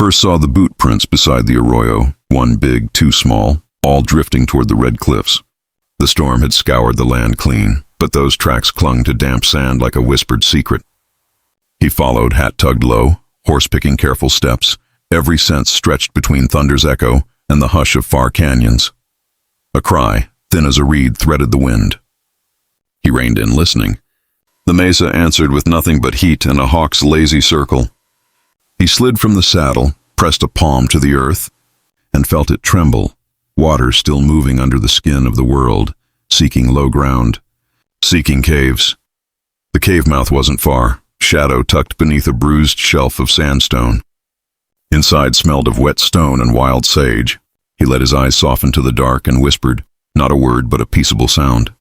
first saw the boot prints beside the arroyo, one big, two small, all drifting toward the red cliffs. The storm had scoured the land clean, but those tracks clung to damp sand like a whispered secret. He followed, hat tugged low, horse-picking careful steps, every sense stretched between thunder's echo and the hush of far canyons. A cry, thin as a reed, threaded the wind. He reined in, listening. The mesa answered with nothing but heat and a hawk's lazy circle. He slid from the saddle, pressed a palm to the earth, and felt it tremble, water still moving under the skin of the world, seeking low ground, seeking caves. The cave mouth wasn't far, shadow tucked beneath a bruised shelf of sandstone. Inside smelled of wet stone and wild sage. He let his eyes soften to the dark and whispered, not a word but a peaceable sound.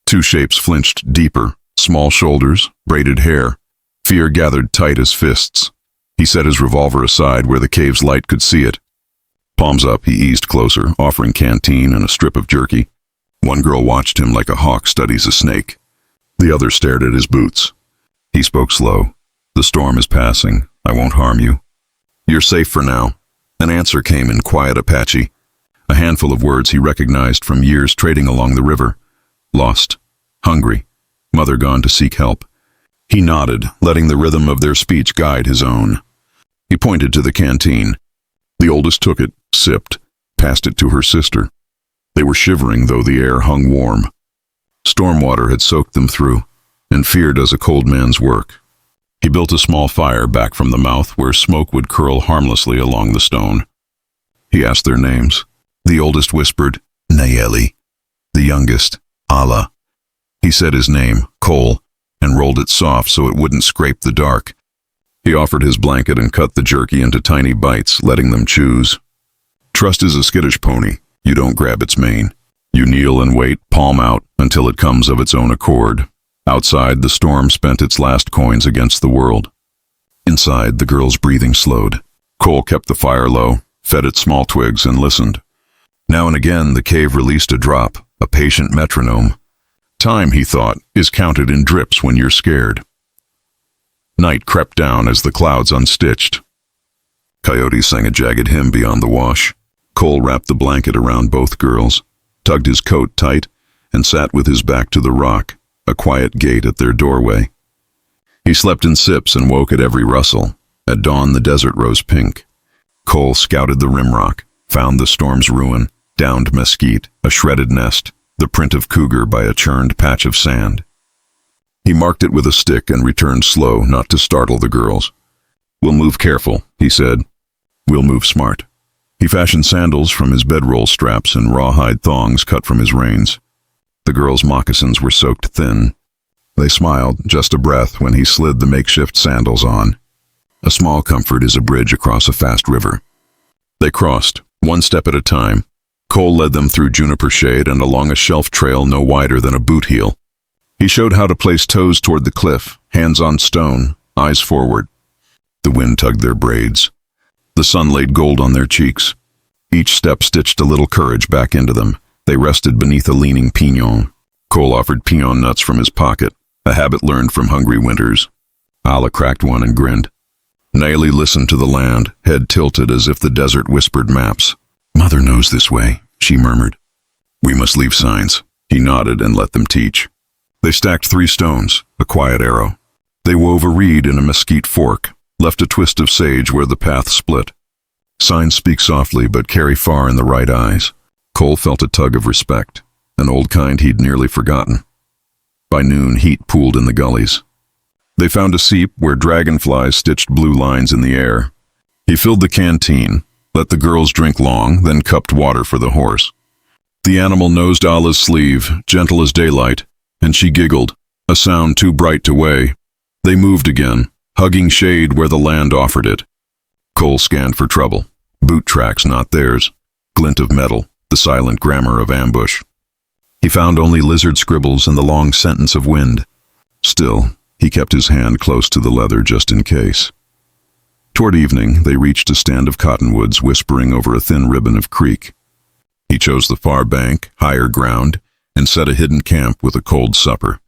Two shapes flinched deeper, small shoulders, braided hair. Fear gathered tight as fists. He set his revolver aside where the cave's light could see it. Palms up, he eased closer, offering canteen and a strip of jerky. One girl watched him like a hawk studies a snake. The other stared at his boots. He spoke slow. The storm is passing. I won't harm you. You're safe for now. An answer came in quiet Apache. A handful of words he recognized from years trading along the river. Lost. Hungry. Mother gone to seek help. He nodded, letting the rhythm of their speech guide his own. He pointed to the canteen. The oldest took it, sipped, passed it to her sister. They were shivering, though the air hung warm. Storm water had soaked them through, and fear does a cold man's work. He built a small fire back from the mouth where smoke would curl harmlessly along the stone. He asked their names. The oldest whispered, Nayeli. The youngest, Ala. He said his name, Cole, and rolled it soft so it wouldn't scrape the dark. He offered his blanket and cut the jerky into tiny bites, letting them choose. Trust is a skittish pony. You don't grab its mane. You kneel and wait, palm out, until it comes of its own accord. Outside, the storm spent its last coins against the world. Inside, the girl's breathing slowed. Cole kept the fire low, fed it small twigs, and listened. Now and again, the cave released a drop, a patient metronome. Time, he thought, is counted in drips when you're scared. Night crept down as the clouds unstitched. Coyotes sang a jagged hymn beyond the wash. Cole wrapped the blanket around both girls, tugged his coat tight, and sat with his back to the rock, a quiet gate at their doorway. He slept in sips and woke at every rustle. At dawn, the desert rose pink. Cole scouted the rimrock, found the storm's ruin, downed mesquite, a shredded nest, the print of cougar by a churned patch of sand. He marked it with a stick and returned slow, not to startle the girls. We'll move careful, he said. We'll move smart. He fashioned sandals from his bedroll straps and rawhide thongs cut from his reins. The girls' moccasins were soaked thin. They smiled, just a breath, when he slid the makeshift sandals on. A small comfort is a bridge across a fast river. They crossed, one step at a time. Cole led them through juniper shade and along a shelf trail no wider than a boot heel. He showed how to place toes toward the cliff, hands on stone, eyes forward. The wind tugged their braids. The sun laid gold on their cheeks. Each step stitched a little courage back into them. They rested beneath a leaning pinon. Cole offered peon nuts from his pocket, a habit learned from hungry winters. Ala cracked one and grinned. Nayeli listened to the land, head tilted as if the desert whispered maps. Mother knows this way, she murmured. We must leave signs. He nodded and let them teach. They stacked 3 stones, a quiet arrow. They wove a reed in a mesquite fork, left a twist of sage where the path split. Signs speak softly but carry far in the right eyes. Cole felt a tug of respect, an old kind he'd nearly forgotten. By noon, heat pooled in the gullies. They found a seep where dragonflies stitched blue lines in the air. He filled the canteen, let the girls drink long, then cupped water for the horse. The animal nosed Ala's sleeve, gentle as daylight, and she giggled, a sound too bright to weigh. They moved again, hugging shade where the land offered it. Cole scanned for trouble. Boot tracks not theirs. Glint of metal, the silent grammar of ambush. He found only lizard scribbles and the long sentence of wind. Still, he kept his hand close to the leather just in case. Toward evening, they reached a stand of cottonwoods whispering over a thin ribbon of creek. He chose the far bank, higher ground, and set a hidden camp with a cold supper.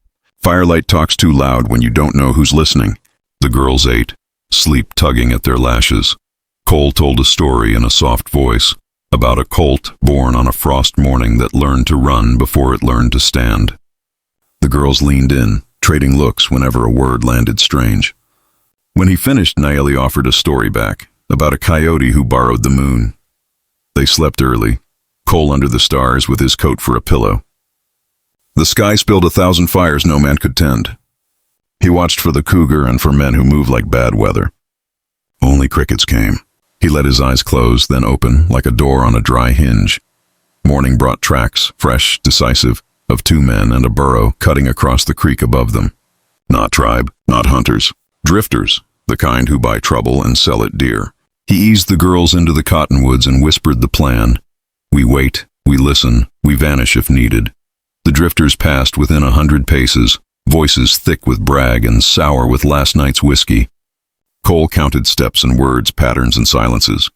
Firelight talks too loud when you don't know who's listening. The girls ate, sleep tugging at their lashes. Cole told a story in a soft voice about a colt born on a frost morning that learned to run before it learned to stand. The girls leaned in, trading looks whenever a word landed strange. When he finished, Nayeli offered a story back about a coyote who borrowed the moon. They slept early, Cole under the stars with his coat for a pillow. The sky spilled 1,000 fires no man could tend. He watched for the cougar and for men who move like bad weather. Only crickets came. He let his eyes close, then open, like a door on a dry hinge. Morning brought tracks, fresh, decisive, of 2 men and a burro cutting across the creek above them. Not tribe, not hunters. Drifters, the kind who buy trouble and sell it dear. He eased the girls into the cottonwoods and whispered the plan. We wait, we listen, we vanish if needed. The drifters passed within 100 paces, voices thick with brag and sour with last night's whiskey. Cole counted steps and words, patterns and silences.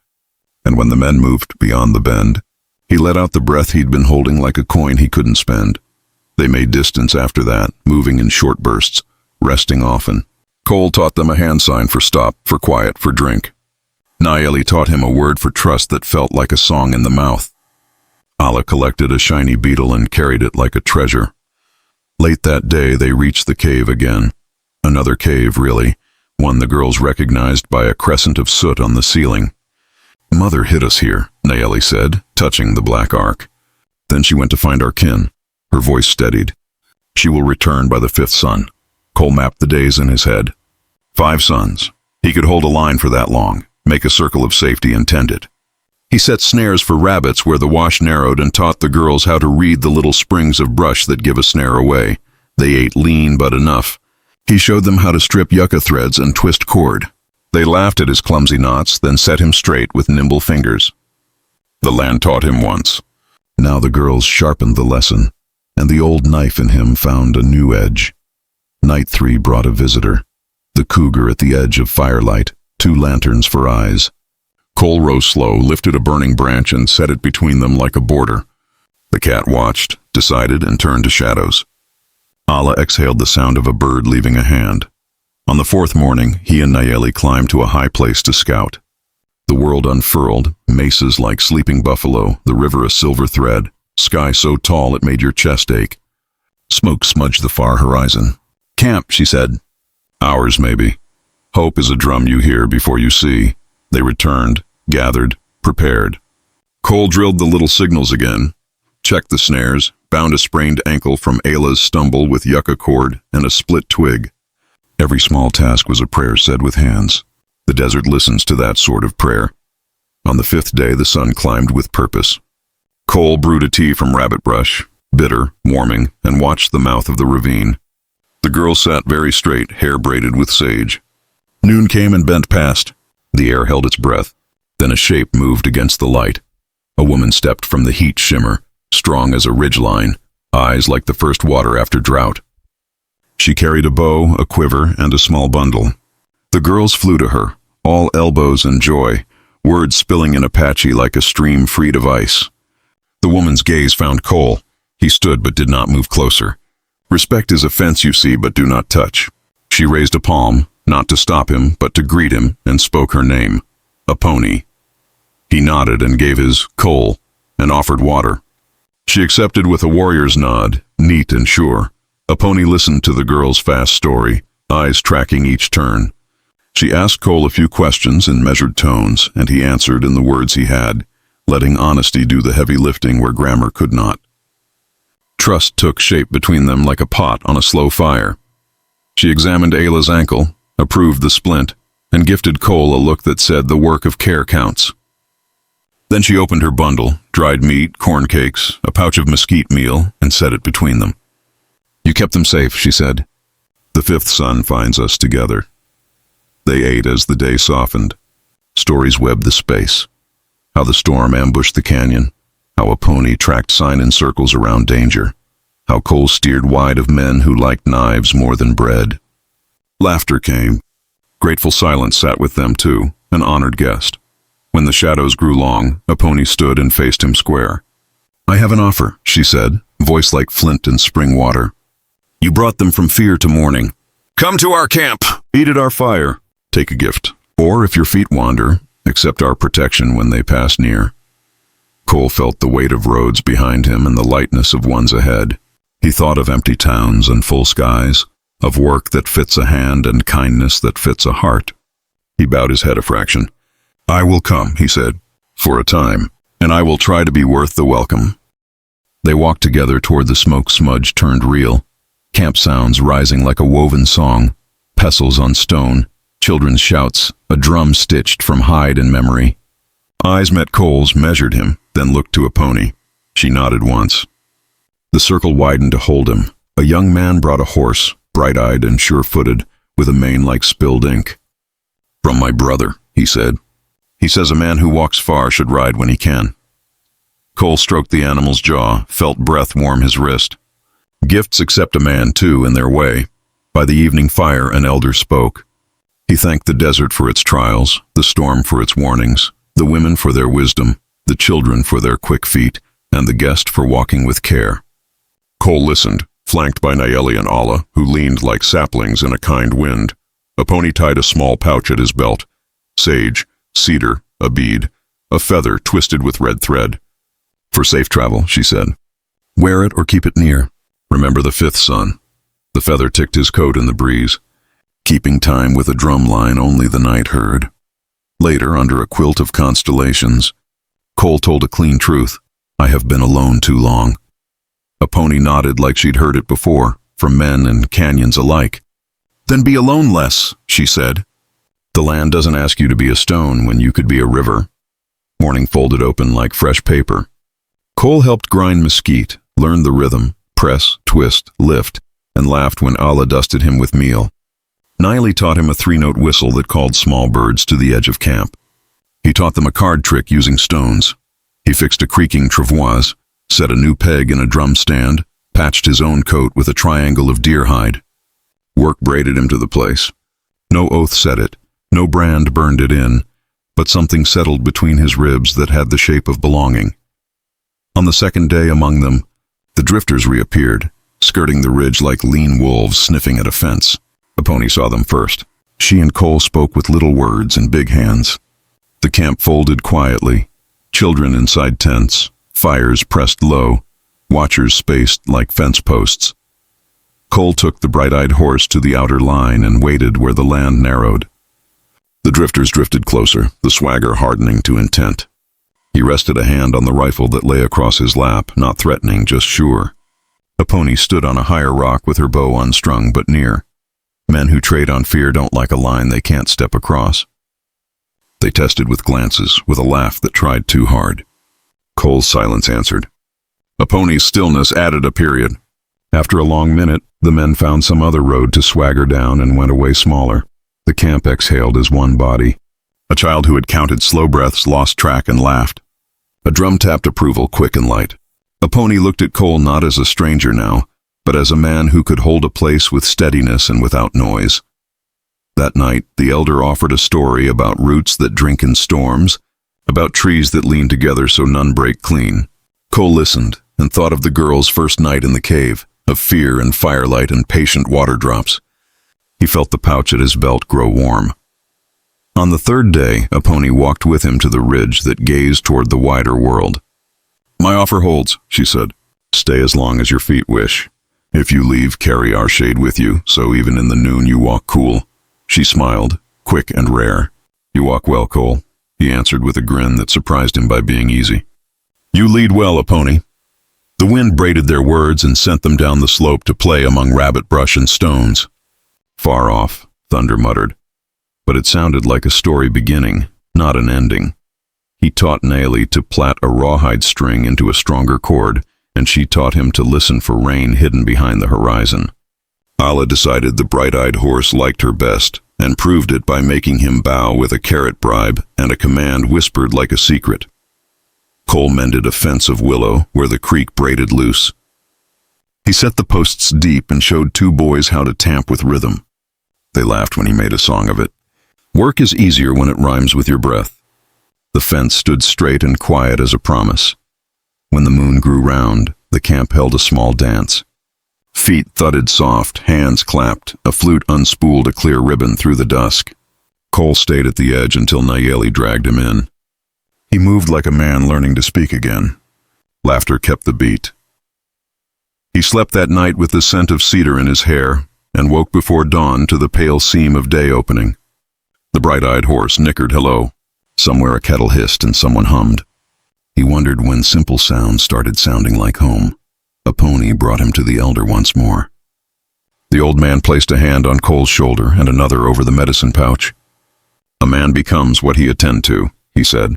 And when the men moved beyond the bend, he let out the breath he'd been holding like a coin he couldn't spend. They made distance after that, moving in short bursts, resting often. Cole taught them a hand sign for stop, for quiet, for drink. Nayeli taught him a word for trust that felt like a song in the mouth. Ala collected a shiny beetle and carried it like a treasure. Late that day they reached the cave again. Another cave, really, one the girls recognized by a crescent of soot on the ceiling. Mother hid us here, Nayeli said, touching the black ark. Then she went to find our kin. Her voice steadied. She will return by the 5th sun. Cole mapped the days in his head. 5 suns. He could hold a line for that long, make a circle of safety and tend it. He set snares for rabbits where the wash narrowed and taught the girls how to read the little springs of brush that give a snare away. They ate lean but enough. He showed them how to strip yucca threads and twist cord. They laughed at his clumsy knots, then set him straight with nimble fingers. The land taught him once. Now the girls sharpened the lesson, and the old knife in him found a new edge. Night 3 brought a visitor. The cougar at the edge of firelight, 2 lanterns for eyes. Cole rose slow, lifted a burning branch and set it between them like a border. The cat watched, decided, and turned to shadows. Ala exhaled the sound of a bird leaving a hand. On the 4th morning, he and Nayeli climbed to a high place to scout. The world unfurled, mesas like sleeping buffalo, the river a silver thread, sky so tall it made your chest ache. Smoke smudged the far horizon. Camp, she said. Ours, maybe. Hope is a drum you hear before you see. They returned, gathered, prepared. Cole drilled the little signals again, checked the snares, bound a sprained ankle from Ala's stumble with yucca cord and a split twig. Every small task was a prayer said with hands. The desert listens to that sort of prayer. On the 5th day, the sun climbed with purpose. Cole brewed a tea from rabbit brush, bitter, warming, and watched the mouth of the ravine. The girl sat very straight, hair braided with sage. Noon came and bent past. The air held its breath. Then a shape moved against the light. A woman stepped from the heat shimmer, strong as a ridgeline, eyes like the first water after drought. She carried a bow, a quiver, and a small bundle. The girls flew to her, all elbows and joy, words spilling in Apache like a stream freed of ice. The woman's gaze found Cole. He stood but did not move closer. Respect is a fence you see but do not touch. She raised a palm, not to stop him, but to greet him, and spoke her name, Apache. He nodded and gave his Cole, and offered water. She accepted with a warrior's nod, neat and sure. Apache listened to the girl's fast story, eyes tracking each turn. She asked Cole a few questions in measured tones, and he answered in the words he had, letting honesty do the heavy lifting where grammar could not. Trust took shape between them like a pot on a slow fire. She examined Ala's ankle, approved the splint, and gifted Cole a look that said the work of care counts. Then she opened her bundle, dried meat, corn cakes, a pouch of mesquite meal, and set it between them. You kept them safe, she said. The 5th sun finds us together. They ate as the day softened. Stories webbed the space. How the storm ambushed the canyon. How a pony tracked sign in circles around danger. How Cole steered wide of men who liked knives more than bread. Laughter came. Grateful silence sat with them too, an honored guest. When the shadows grew long, Apache stood and faced him square. I have an offer, she said, voice like flint and spring water. You brought them from fear to mourning. Come to our camp. Eat at our fire. Take a gift. Or if your feet wander, accept our protection when they pass near. Cole felt the weight of roads behind him and the lightness of ones ahead. He thought of empty towns and full skies, of work that fits a hand and kindness that fits a heart. He bowed his head a fraction. "I will come," he said, "for a time, and I will try to be worth the welcome." They walked together toward the smoke smudge turned real, camp sounds rising like a woven song, pestles on stone, children's shouts, a drum stitched from hide and memory. Eyes met Cole's, measured him, then looked to Apache. She nodded once. The circle widened to hold him. A young man brought a horse, bright-eyed and sure-footed, with a mane like spilled ink. "From my brother," he said. "He says a man who walks far should ride when he can." Cole stroked the animal's jaw, felt breath warm his wrist. Gifts accept a man, too, in their way. By the evening fire, an elder spoke. He thanked the desert for its trials, the storm for its warnings, the women for their wisdom, the children for their quick feet, and the guest for walking with care. Cole listened, flanked by Nayeli and Ala, who leaned like saplings in a kind wind. Apache tied a small pouch at his belt. Sage, cedar, a bead, a feather twisted with red thread. "For safe travel," she said. "Wear it or keep it near. Remember the fifth sun." The feather ticked his coat in the breeze, keeping time with a drum line only the night heard. Later, under a quilt of constellations, Cole told a clean truth. "I have been alone too long." Apache nodded like she'd heard it before, from men and canyons alike. "Then be alone less," she said. "The land doesn't ask you to be a stone when you could be a river." Morning folded open like fresh paper. Cole helped grind mesquite, learned the rhythm, press, twist, lift, and laughed when Ala dusted him with meal. Nayeli taught him a three-note whistle that called small birds to the edge of camp. He taught them a card trick using stones. He fixed a creaking travois, set a new peg in a drum stand, patched his own coat with a triangle of deer hide. Work braided him to the place. No oath said it, no brand burned it in, but something settled between his ribs that had the shape of belonging. On the second day among them, the drifters reappeared, skirting the ridge like lean wolves sniffing at a fence. Apache saw them first. She and Cole spoke with little words and big hands. The camp folded quietly, children inside tents, fires pressed low, watchers spaced like fence posts. Cole took the bright-eyed horse to the outer line and waited where the land narrowed. The drifters drifted closer, the swagger hardening to intent. He rested a hand on the rifle that lay across his lap, not threatening, just sure. Apache stood on a higher rock with her bow unstrung but near. Men who trade on fear don't like a line they can't step across. They tested with glances, with a laugh that tried too hard. Cole's silence answered. Apache's stillness added a period. After a long minute, the men found some other road to swagger down and went away smaller. The camp exhaled as one body. A child who had counted slow breaths lost track and laughed. A drum tapped approval, quick and light. Apache looked at Cole not as a stranger now, but as a man who could hold a place with steadiness and without noise. That night, the elder offered a story about roots that drink in storms, about trees that lean together so none break clean. Cole listened and thought of the girl's first night in the cave, of fear and firelight and patient water drops. He felt the pouch at his belt grow warm. On the third day, Apache walked with him to the ridge that gazed toward the wider world. "My offer holds," she said. "Stay as long as your feet wish. If you leave, carry our shade with you, so even in the noon you walk cool." She smiled, quick and rare. "You walk well, Cole," he answered with a grin that surprised him by being easy. "You lead well, Apache." The wind braided their words and sent them down the slope to play among rabbit brush and stones. Far off, Thunder muttered. But it sounded like a story beginning, not an ending. He taught Nayeli to plait a rawhide string into a stronger cord, and she taught him to listen for rain hidden behind the horizon. Ala decided the bright-eyed horse liked her best, and proved it by making him bow with a carrot bribe and a command whispered like a secret. Cole mended a fence of willow where the creek braided loose. He set the posts deep and showed two boys how to tamp with rhythm. They laughed when he made a song of it. Work is easier when it rhymes with your breath. The fence stood straight and quiet as a promise. When the moon grew round, the camp held a small dance. Feet thudded soft, hands clapped, a flute unspooled a clear ribbon through the dusk. Cole stayed at the edge until Nayeli dragged him in. He moved like a man learning to speak again. Laughter kept the beat. He slept that night with the scent of cedar in his hair and woke before dawn to the pale seam of day opening. The bright-eyed horse nickered hello. Somewhere a kettle hissed and someone hummed. He wondered when simple sounds started sounding like home. A pony brought him to the elder once more. The old man placed a hand on Cole's shoulder and another over the medicine pouch. "A man becomes what he attend to," he said.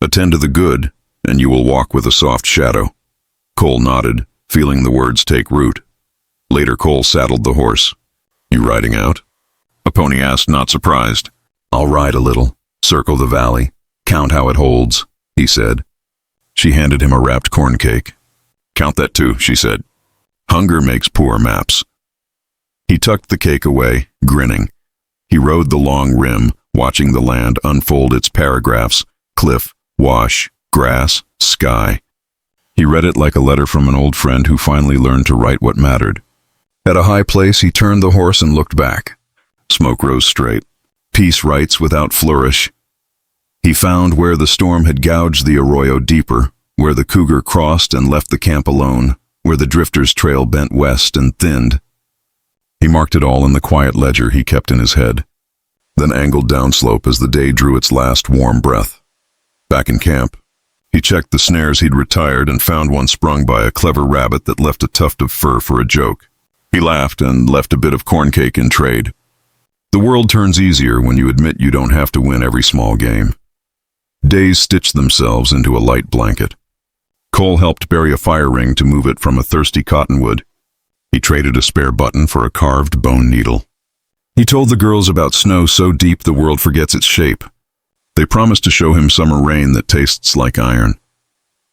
"Attend to the good, and you will walk with a soft shadow." Cole nodded, feeling the words take root. Later Cole saddled the horse. "You riding out?" Apache asked, not surprised. "I'll ride a little, circle the valley, count how it holds," he said. She handed him a wrapped corn cake. "Count that too," she said. "Hunger makes poor maps." He tucked the cake away, grinning. He rode the long rim, watching the land unfold its paragraphs: cliff, wash, grass, sky. He read it like a letter from an old friend who finally learned to write what mattered. At a high place, he turned the horse and looked back. Smoke rose straight. Peace writes without flourish. He found where the storm had gouged the arroyo deeper, where the cougar crossed and left the camp alone, where the drifter's trail bent west and thinned. He marked it all in the quiet ledger he kept in his head, then angled downslope as the day drew its last warm breath. Back in camp, he checked the snares he'd retired and found one sprung by a clever rabbit that left a tuft of fur for a joke. He laughed and left a bit of corn cake in trade. The world turns easier when you admit you don't have to win every small game. Days stitched themselves into a light blanket. Cole helped bury a fire ring to move it from a thirsty cottonwood. He traded a spare button for a carved bone needle. He told the girls about snow so deep the world forgets its shape. They promised to show him summer rain that tastes like iron.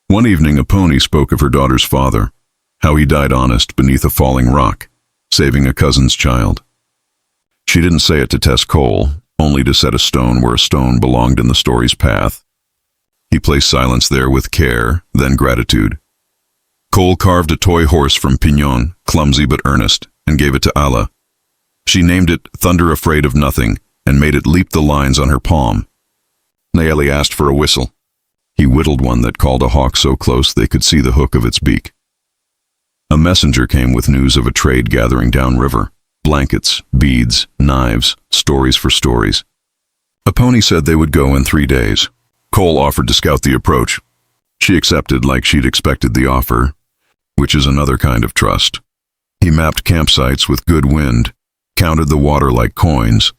One evening, a pony spoke of her daughter's father, how he died honest beneath a falling rock, saving a cousin's child. She didn't say it to test Cole, only to set a stone where a stone belonged in the story's path. He placed silence there with care, then gratitude. Cole carved a toy horse from Pignon, clumsy but earnest, and gave it to Ala. She named it Thunder Afraid of Nothing and made it leap the lines on her palm. Nayeli asked for a whistle. He whittled one that called a hawk so close they could see the hook of its beak. A messenger came with news of a trade gathering downriver. Blankets, beads, knives, stories for stories. A pony said they would go in 3 days. Cole offered to scout the approach. She accepted like she'd expected the offer, which is another kind of trust. He mapped campsites with good wind, counted the water like coins,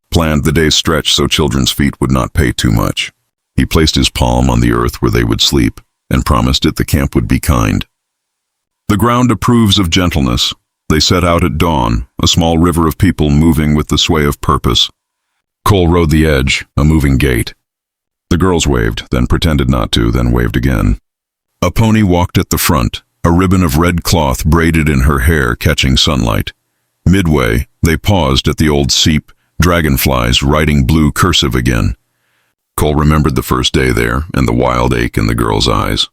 planned the day's stretch so children's feet would not pay too much. He placed his palm on the earth where they would sleep and promised it the camp would be kind. The ground approves of gentleness. They set out at dawn, a small river of people moving with the sway of purpose. Cole rode the edge, a moving gate. The girls waved, then pretended not to, then waved again. A pony walked at the front, a ribbon of red cloth braided in her hair catching sunlight. Midway, they paused at the old seep, dragonflies writing blue cursive again. Cole remembered the first day there and the wild ache in the girl's eyes.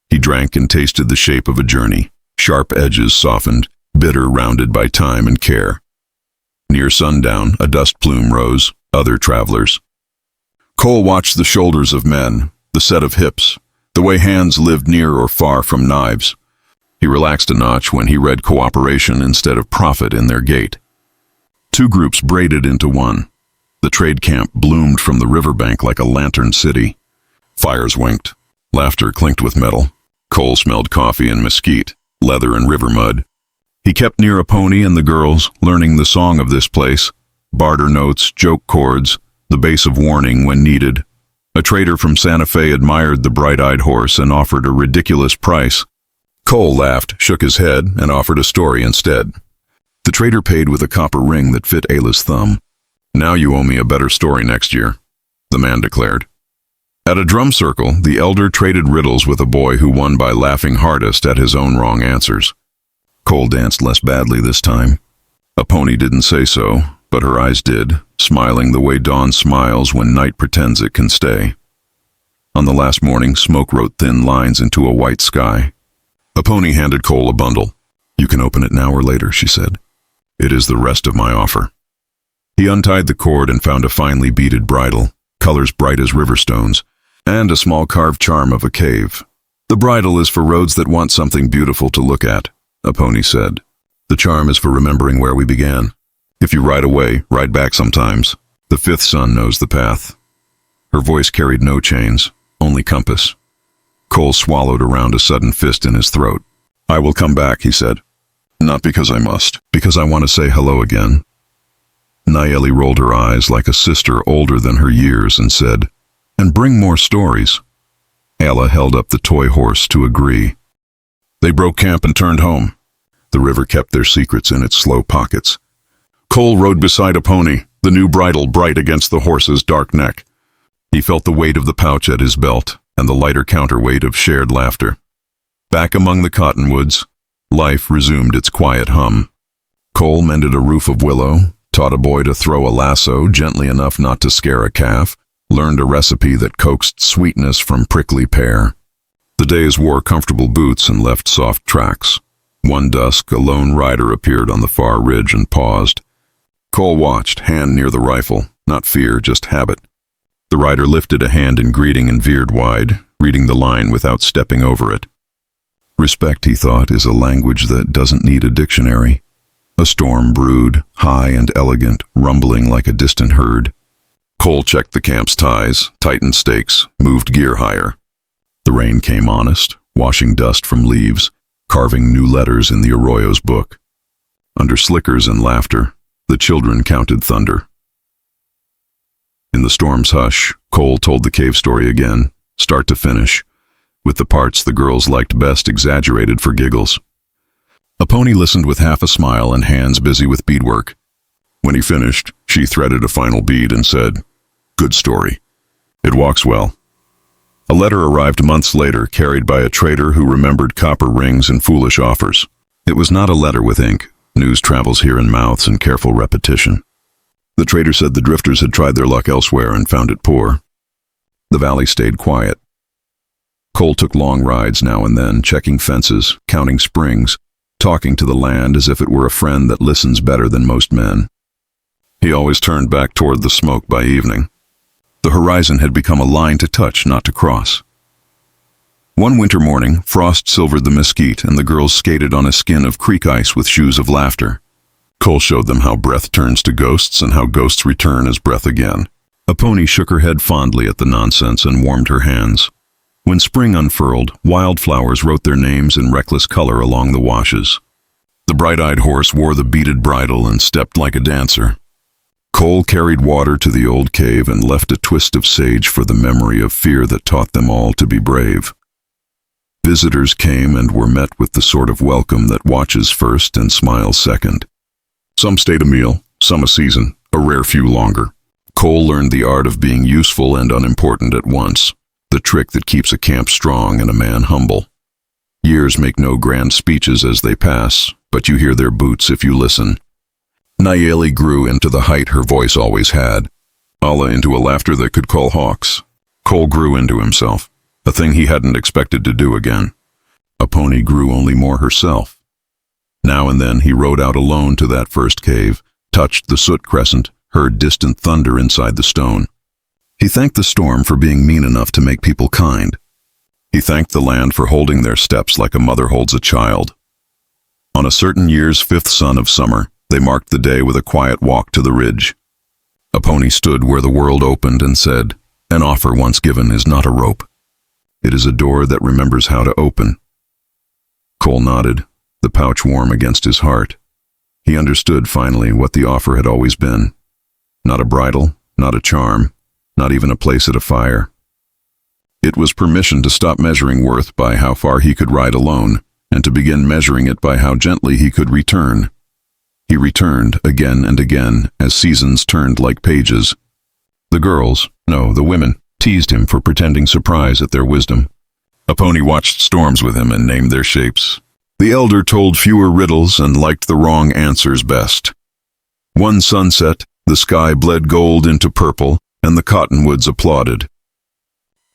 He drank and tasted the shape of a journey, sharp edges softened, bitter rounded by time and care. Near sundown, a dust plume rose, other travelers. Cole watched the shoulders of men, the set of hips, the way hands lived near or far from knives. He relaxed a notch when he read cooperation instead of profit in their gait. 2 groups braided into one. The trade camp bloomed from the riverbank like a lantern city. Fires winked. Laughter clinked with metal. Cole smelled coffee and mesquite, leather and river mud. He kept near a pony and the girls, learning the song of this place, barter notes, joke chords, the bass of warning when needed. A trader from Santa Fe admired the bright-eyed horse and offered a ridiculous price. Cole laughed, shook his head, and offered a story instead. The trader paid with a copper ring that fit Ala's thumb. "Now you owe me a better story next year," the man declared. At a drum circle, the elder traded riddles with a boy who won by laughing hardest at his own wrong answers. Cole danced less badly this time. A pony didn't say so, but her eyes did, smiling the way dawn smiles when night pretends it can stay. On the last morning, smoke wrote thin lines into a white sky. A pony handed Cole a bundle. "You can open it now or later," she said. "It is the rest of my offer." He untied the cord and found a finely beaded bridle, colors bright as river stones, and a small carved charm of a cave. "The bridle is for roads that want something beautiful to look at," a pony said. "The charm is for remembering where we began. If you ride away, ride back sometimes. The fifth sun knows the path." Her voice carried no chains, only compass. Cole swallowed around a sudden fist in his throat. "I will come back," he said. "Not because I must, because I want to say hello again." Nayeli rolled her eyes like a sister older than her years and said, "And bring more stories." Ala held up the toy horse to agree. They broke camp and turned home. The river kept their secrets in its slow pockets. Cole rode beside a pony, the new bridle bright against the horse's dark neck. He felt the weight of the pouch at his belt and the lighter counterweight of shared laughter. Back among the cottonwoods, life resumed its quiet hum. Cole mended a roof of willow, taught a boy to throw a lasso gently enough not to scare a calf, learned a recipe that coaxed sweetness from prickly pear. The days wore comfortable boots and left soft tracks. One dusk, a lone rider appeared on the far ridge and paused. Cole watched, hand near the rifle, not fear, just habit. The rider lifted a hand in greeting and veered wide, reading the line without stepping over it. Respect, he thought, is a language that doesn't need a dictionary. A storm brewed, high and elegant, rumbling like a distant herd. Cole checked the camp's ties, tightened stakes, moved gear higher. The rain came honest, washing dust from leaves, carving new letters in the arroyo's book. Under slickers and laughter, the children counted thunder. In the storm's hush, Cole told the cave story again, start to finish, with the parts the girls liked best exaggerated for giggles. A pony listened with half a smile and hands busy with beadwork. When he finished, she threaded a final bead and said, "Good story. It walks well." A letter arrived months later, carried by a trader who remembered copper rings and foolish offers. It was not a letter with ink. News travels here in mouths and careful repetition. The trader said the drifters had tried their luck elsewhere and found it poor. The valley stayed quiet. Cole took long rides now and then, checking fences, counting springs, talking to the land as if it were a friend that listens better than most men. He always turned back toward the smoke by evening. The horizon had become a line to touch, not to cross. One winter morning, frost silvered the mesquite and the girls skated on a skin of creek ice with shoes of laughter. Cole showed them how breath turns to ghosts and how ghosts return as breath again. A pony shook her head fondly at the nonsense and warmed her hands. When spring unfurled, wildflowers wrote their names in reckless color along the washes. The bright-eyed horse wore the beaded bridle and stepped like a dancer. Cole carried water to the old cave and left a twist of sage for the memory of fear that taught them all to be brave. Visitors came and were met with the sort of welcome that watches first and smiles second. Some stayed a meal, some a season, a rare few longer. Cole learned the art of being useful and unimportant at once, the trick that keeps a camp strong and a man humble. Years make no grand speeches as they pass, but you hear their boots if you listen. Nayeli grew into the height her voice always had, Ala into a laughter that could call hawks. Cole grew into himself, a thing he hadn't expected to do again. A pony grew only more herself. Now and then he rode out alone to that first cave, touched the soot crescent, heard distant thunder inside the stone. He thanked the storm for being mean enough to make people kind. He thanked the land for holding their steps like a mother holds a child. On a certain year's fifth sun of summer, they marked the day with a quiet walk to the ridge. A pony stood where the world opened and said, "An offer once given is not a rope. It is a door that remembers how to open." Cole nodded, the pouch warm against his heart. He understood finally what the offer had always been. Not a bridle, not a charm, not even a place at a fire. It was permission to stop measuring worth by how far he could ride alone, and to begin measuring it by how gently he could return. He returned again and again as seasons turned like pages. The girls, no, the women, teased him for pretending surprise at their wisdom. A pony watched storms with him and named their shapes. The elder told fewer riddles and liked the wrong answers best. One sunset, the sky bled gold into purple, and the cottonwoods applauded.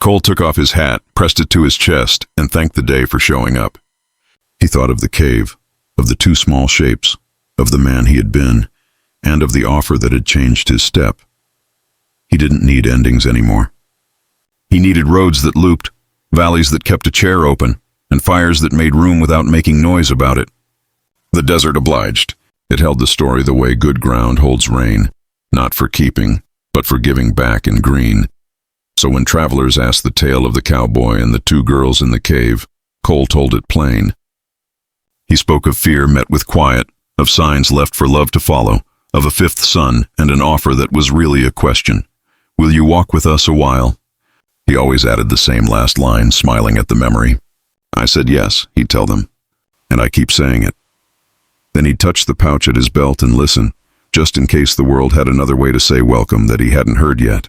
Cole took off his hat, pressed it to his chest, and thanked the day for showing up. He thought of the cave, of the two small shapes, of the man he had been, and of the offer that had changed his step. He didn't need endings anymore. He needed roads that looped, valleys that kept a chair open, and fires that made room without making noise about it. The desert obliged. It held the story the way good ground holds rain, not for keeping, but for giving back in green. So when travelers asked the tale of the cowboy and the two girls in the cave, Cole told it plain. He spoke of fear met with quiet, of signs left for love to follow, of a fifth son and an offer that was really a question. Will you walk with us a while? He always added the same last line, smiling at the memory. I said yes, he'd tell them, and I keep saying it. Then he'd touch the pouch at his belt and listen, just in case the world had another way to say welcome that he hadn't heard yet.